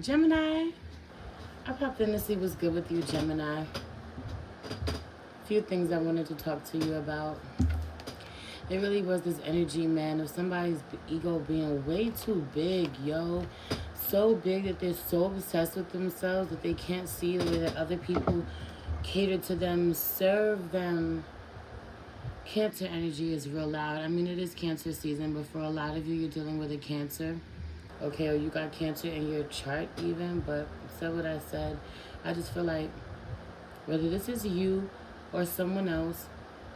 Gemini, I popped in to see what's good with you, Gemini. A few things I wanted to talk to you about. It really was this energy, man, of somebody's ego being way too big, yo. So big that they're so obsessed with themselves that they can't see the way that other people cater to them, serve them. Cancer energy is real loud. I mean, it is cancer season, but for a lot of you, you're dealing with a cancer. Okay, or you got cancer in your chart even, but said what I said. I just feel like whether this is you or someone else,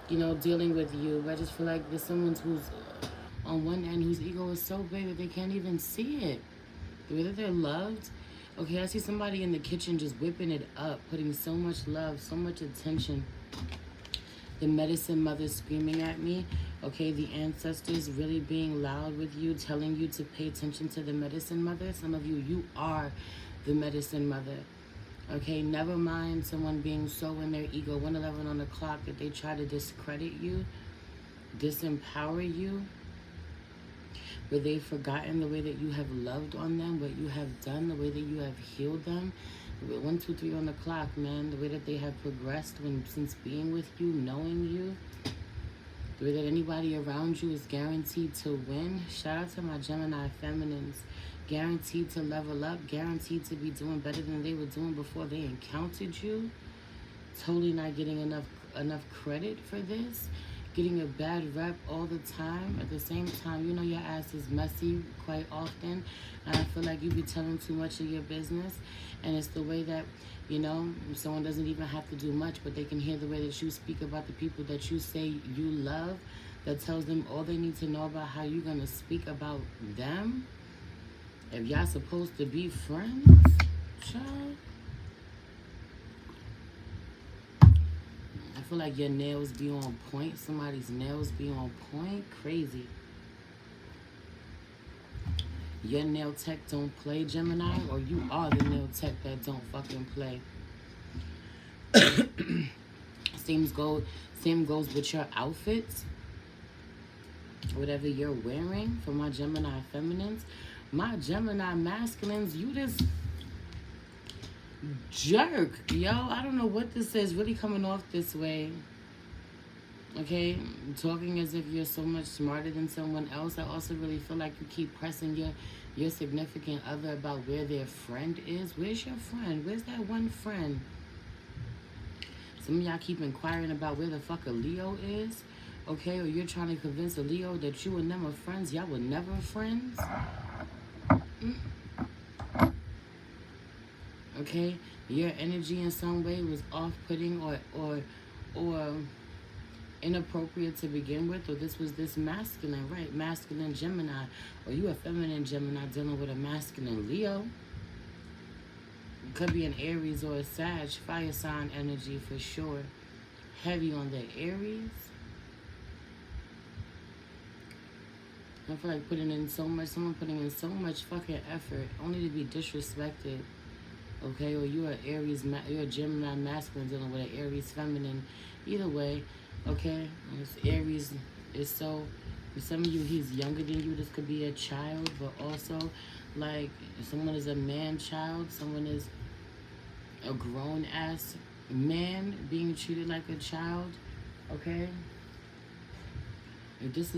dealing with you, but I just feel like there's someone who's on one end whose ego is so big that they can't even see it. The way that they're loved. Okay, I see somebody in the kitchen just whipping it up, putting so much love, so much attention. The medicine mother screaming at me. Okay, the ancestors really being loud with you, telling you to pay attention to the medicine mother. Some of you are the medicine mother. Okay, never mind someone being so in their ego, 111 on the clock, that they try to discredit you, disempower you, where they've forgotten the way that you have loved on them, what you have done, the way that you have healed them. 1, 2, 3 on the clock, man. The way that they have progressed since being with you, knowing you. The way that anybody around you is guaranteed to win. Shout out to my Gemini feminines. Guaranteed to level up. Guaranteed to be doing better than they were doing before they encountered you. Totally not getting enough credit for this. Getting a bad rep all the time. At the same time, your ass is messy quite often. And I feel like you be telling too much of your business. And it's the way that, someone doesn't even have to do much, but they can hear the way that you speak about the people that you say you love. That tells them all they need to know about how you're going to speak about them. If y'all supposed to be friends, child. I feel like your nails be on point. Somebody's nails be on point. Crazy. Your nail tech don't play, Gemini, or you are the nail tech that don't fucking play. Same goes with your outfits. Whatever you're wearing for my Gemini feminines. My Gemini masculines, you this jerk, yo. I don't know what this is really coming off this way. Okay, talking as if you're so much smarter than someone else. I also really feel like you keep pressing your significant other about where their friend is. Where's your friend? Where's that one friend? Some of y'all keep inquiring about where the fuck a Leo is. Okay, or you're trying to convince a Leo that you and them are friends. Y'all were never friends. Okay, your energy in some way was off-putting or inappropriate to begin with, or this masculine, right? Masculine Gemini, or you a feminine Gemini dealing with a masculine Leo. It could be an Aries or a Sag, fire sign energy for sure. Heavy on the Aries. I feel like someone putting in so much fucking effort only to be disrespected. Okay, or you're an Aries, you're a Gemini masculine dealing with an Aries feminine. Either way, okay, Aries is so, for some of you, he's younger than you. This could be a child, but also, like, if someone is a man-child, someone is a grown-ass man being treated like a child, okay? If this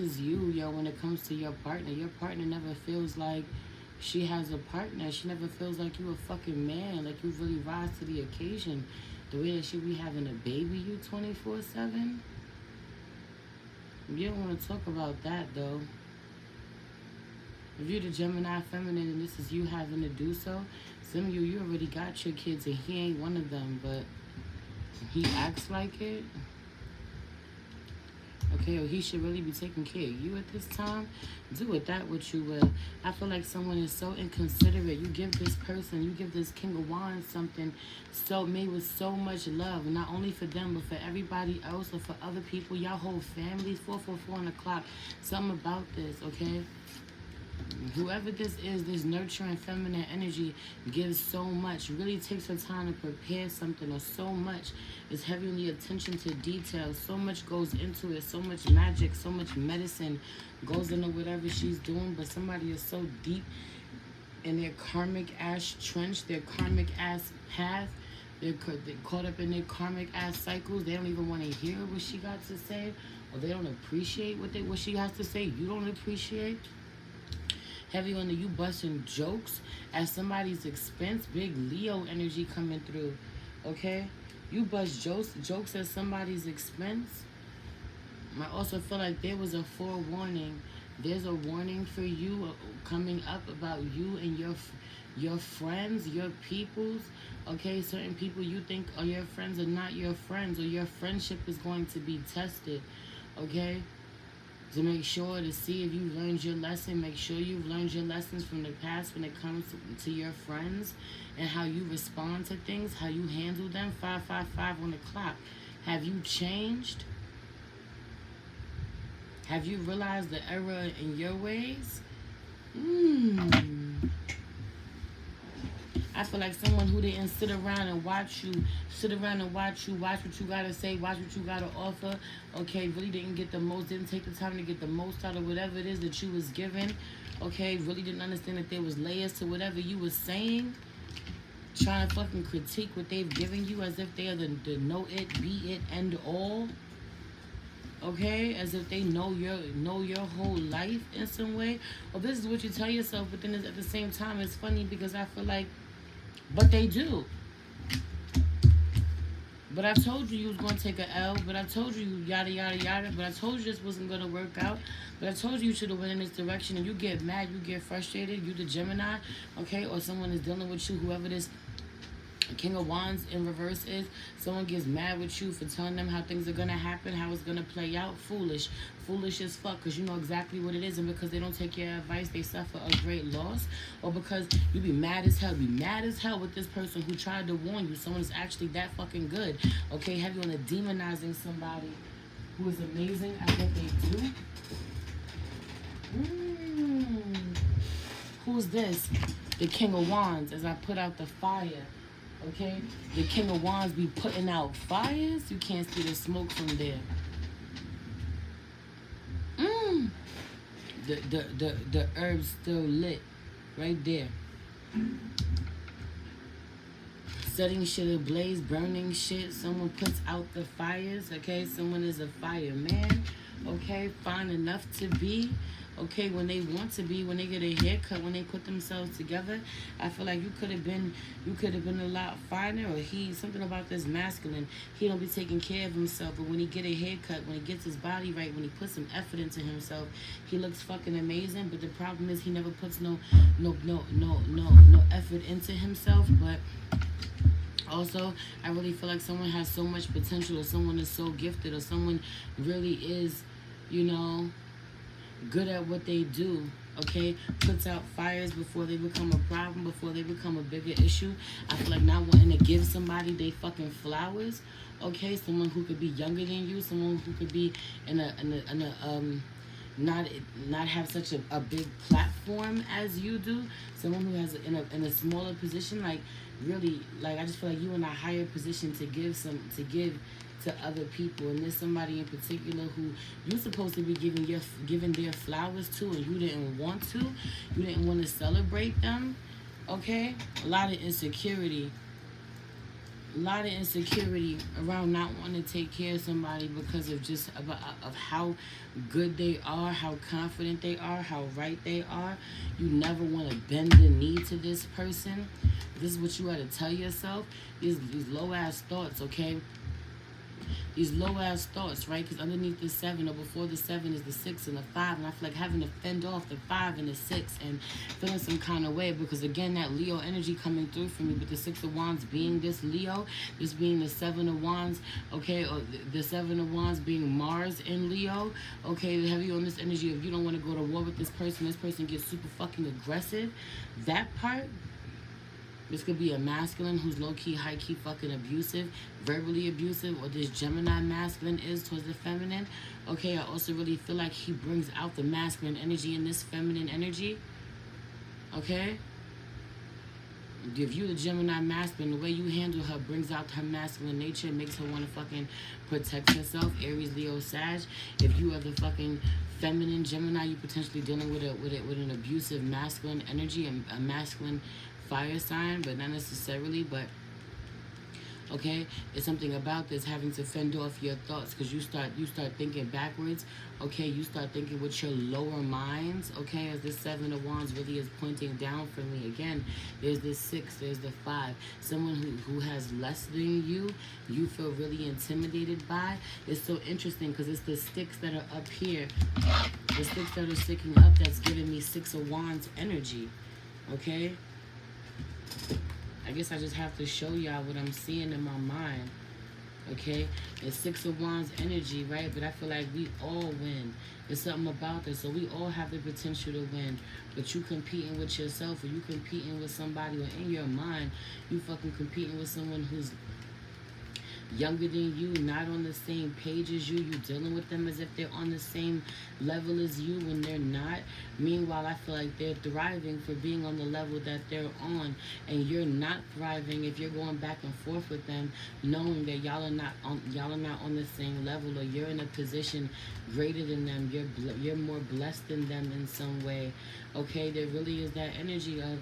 is you, yo, when it comes to your partner never feels like she has a partner. She never feels like you a fucking man, like you really rise to the occasion. The way that she be having a baby you 24/7. You don't want to talk about that though. If you're the Gemini feminine and this is you having to do so, some of you already got your kids and he ain't one of them, but he acts like it. Okay, or he should really be taking care of you at this time. Do with that what you will. I feel like someone is so inconsiderate. You give this King of Wands something so made with so much love. And not only for them, but for everybody else or for other people. Y'all whole families, 444 on the clock. Something about this, okay? Whoever this is, this nurturing feminine energy gives so much, really takes her time to prepare something, or so much is heavily attention to detail. So much goes into it, so much magic, so much medicine goes into whatever she's doing. But somebody is so deep in their karmic ass trench, their karmic ass path. They're caught up in their karmic ass cycles. They don't even want to hear what she got to say, or they don't appreciate what she has to say. You don't appreciate. Heavy on the you busting jokes at somebody's expense. Big Leo energy coming through. Okay, you bust jokes at somebody's expense. I also feel like there was a forewarning. There's a warning for you coming up about you and your friends, your peoples. Okay, certain people you think are your friends are not your friends, or your friendship is going to be tested. Okay, to make sure to see if you've learned your lesson. Make sure you've learned your lessons from the past when it comes to your friends and how you respond to things, how you handle them. 555 on the clock. Have you changed? Have you realized the error in your ways? I feel like someone who didn't sit around and watch you, watch what you gotta say, watch what you gotta offer. Okay, really didn't get the most, didn't take the time to get the most out of whatever it is that you was given. Okay, really didn't understand that there was layers to whatever you was saying. Trying to fucking critique what they've given you as if they are the know it, be it, end all. Okay, as if they know your whole life in some way. Well, this is what you tell yourself, but then at the same time, it's funny because I feel like, but they do. But I told you was gonna take an L. But I told you yada yada yada. But I told you this wasn't gonna work out. But I told you should have went in this direction. And you get mad, you get frustrated. You the Gemini, okay, or someone is dealing with you, whoever this King of Wands in reverse is. Someone gets mad with you for telling them how things are going to happen, how it's going to play out. Foolish as fuck, because you know exactly what it is, and because they don't take your advice, they suffer a great loss. Or because you be mad as hell with this person who tried to warn you. Someone is actually that fucking good. Okay, heavy on the demonizing somebody who is amazing at what they do. Who's this? The King of Wands, as I put out the fire. Okay, the King of Wands be putting out fires. You can't see the smoke from there. The herb's still lit, right there. Setting shit ablaze, burning shit. Someone puts out the fires. Okay, someone is a fireman. Okay, fine enough to be. Okay, when they want to be, when they get a haircut, when they put themselves together, I feel like you could have been a lot finer. Or something about this masculine, he don't be taking care of himself. But when he get a haircut, when he gets his body right, when he puts some effort into himself, he looks fucking amazing. But the problem is he never puts no effort into himself. But also, I really feel like someone has so much potential, or someone is so gifted, or someone really is, good at what they do. Okay, puts out fires before they become a problem, before they become a bigger issue. I feel like not wanting to give somebody they fucking flowers. Okay, someone who could be younger than you, someone who could be in a not have such a big platform as you do. Someone who has in a smaller position, like really, like I just feel like you in a higher position to give to other people, and there's somebody in particular who you're supposed to be giving their flowers to, and you didn't want to celebrate them. Okay, a lot of insecurity around not wanting to take care of somebody because of just of how good they are, how confident they are, how right they are. You never want to bend the knee to this person. This is what you got to tell yourself. These low ass thoughts, okay? These low ass thoughts, right? Because underneath the 7 or before the 7 is the 6 and the 5, and I feel like having to fend off the 5 and the 6 and feeling some kind of way, because again, that Leo energy coming through for me, but the 6 of Wands being this Leo, this being the 7 of Wands, okay, or the 7 of Wands being Mars in Leo, okay, heavy on this energy. If you don't want to go to war with this person gets super fucking aggressive, that part. This could be a masculine who's low-key, high-key fucking abusive, verbally abusive, or this Gemini masculine is towards the feminine. Okay, I also really feel like he brings out the masculine energy in this feminine energy. Okay? If you the Gemini masculine, the way you handle her brings out her masculine nature, makes her want to fucking protect herself. Aries, Leo, Sag. If you are the fucking feminine Gemini, you potentially dealing with an abusive masculine energy, a masculine fire sign, but not necessarily. But okay, it's something about this having to fend off your thoughts, because you start thinking backwards. Okay, you start thinking with your lower minds. Okay, as this 7 of Wands really is pointing down for me again, there's this 6, there's the 5. Someone who has less than you feel really intimidated by. It's so interesting because it's the sticks that are up here, the sticks that are sticking up, that's giving me 6 of Wands energy. Okay, I guess I just have to show y'all what I'm seeing in my mind. Okay, it's 6 of Wands energy, right? But I feel like we all win. There's something about this, so we all have the potential to win. But you competing with yourself, or you competing with somebody, or in your mind, you fucking competing with someone who's younger than you, not on the same page as you. You dealing with them as if they're on the same level as you when they're not. Meanwhile, I feel like they're thriving for being on the level that they're on, and you're not thriving if you're going back and forth with them, knowing that y'all are not on the same level, or you're in a position greater than them. You're more blessed than them in some way. Okay, there really is that energy of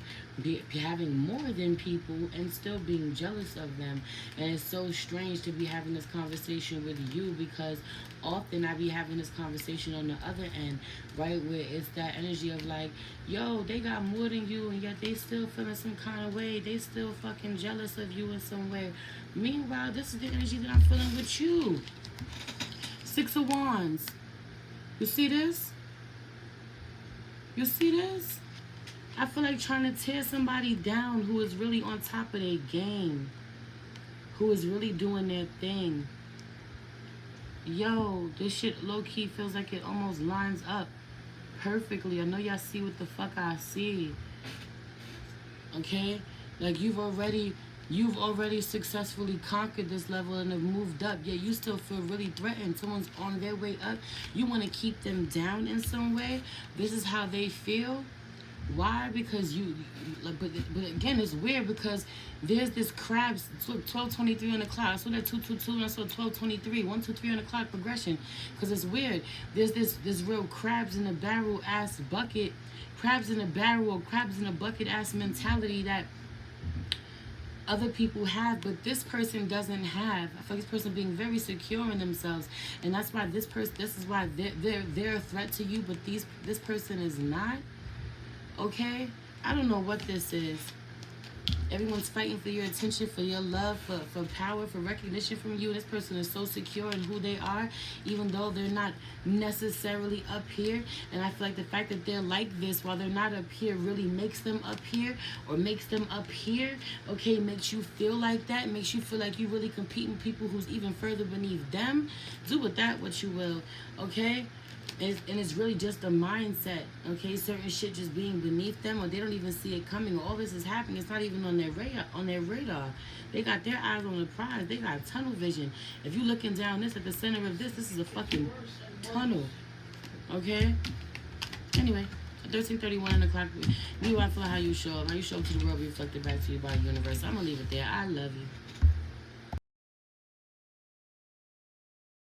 having more than people and still being jealous of them. And it's so strange to be having this conversation with you, because often I be having this conversation on the other end, right, where it's that energy of like, yo, they got more than you, and yet they still feeling some kind of way. They still fucking jealous of you in some way. Meanwhile, this is the energy that I'm feeling with you. 6 of Wands. You see this? You see this? I feel like trying to tear somebody down who is really on top of their game, who is really doing their thing. Yo, this shit low-key feels like it almost lines up perfectly. I know y'all see what the fuck I see. Okay? Like you've already successfully conquered this level and have moved up, yet you still feel really threatened. Someone's on their way up. You want to keep them down in some way. This is how they feel. Why? Because but again, it's weird because there's this crabs 1223 on the clock. I saw that 222 and I saw 1223, 123 on the clock progression. Because it's weird. There's this real crabs in a barrel ass bucket, crabs in a barrel or crabs in a bucket ass mentality that other people have, but this person doesn't have. I feel like this person being very secure in themselves, and that's why this is why they're a threat to you, but this person is not. Okay, I don't know what this is. Everyone's fighting for your attention, for your love, for power, for recognition from you. This person is so secure in who they are, even though they're not necessarily up here. And I feel like the fact that they're like this while they're not up here really makes them up here, or makes them up here. Okay, makes you feel like that. Makes you feel like you really compete with people who's even further beneath them. Do with that what you will. Okay. And it's really just a mindset, okay? Certain shit just being beneath them, or they don't even see it coming. All this is happening. It's not even on their radar. They got their eyes on the prize. They got tunnel vision. If you're looking down this at the center of this is a fucking tunnel, okay? Anyway, 13:31 on the clock. Meanwhile, I feel how you show up. How you show up to the world be reflected back to you by the universe. I'm gonna leave it there. I love you.